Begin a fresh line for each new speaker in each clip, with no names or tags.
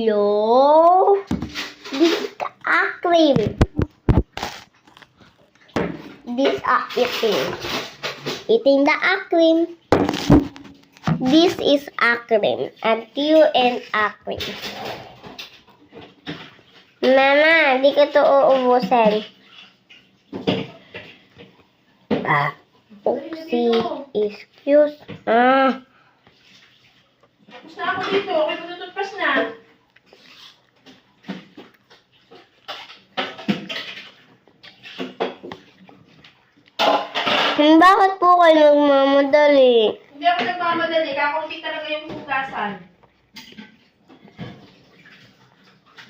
Hello? This is the acronym. This are eating. Eating the acronym. This is acronym. And you and acronym. Mama, di ko ito uubusin. Oopsie, excuse.
Tapos na ako dito. Okay, matututpas na.
Bakit po kayo nagmamadali?
Hindi ako nagmamadali. Kakunti talaga yung hugasan.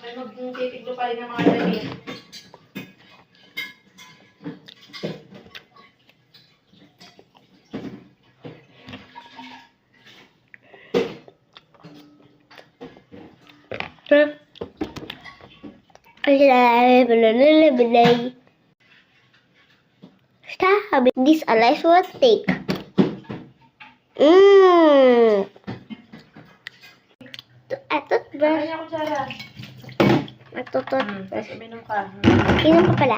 May magtitiglo pa rin ng mga damit.
Stop. This Alice will take.
Ano niya ako, Sarah?
Matututbrush.
Uminom ka.
Inom pa pala.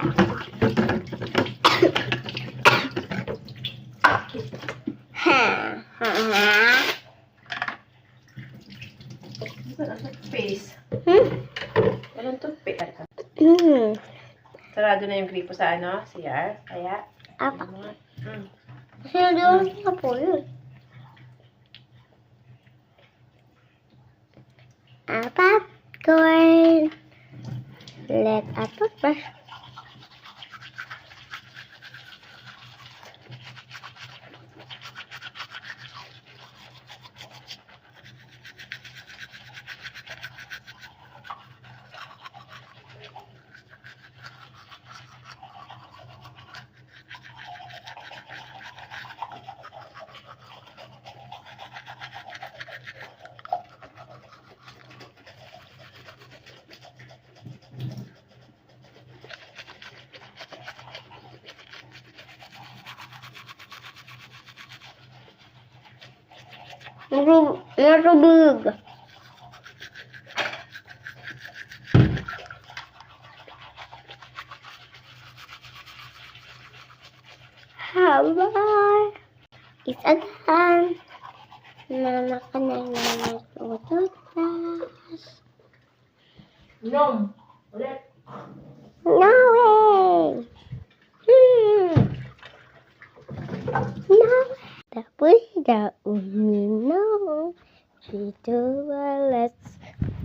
Walang toothpaste. Walang toothpaste. Sarado na yung gripo sa CR. Kaya,
Apa?
Mm.
Sinadurog na po yun. Popcorn. Let a toothbrush. Marubog. Habang isagan. Mama ka na nagtututas.
Inom. Ulit.
No way! No. Tapos na uminom. Dito wala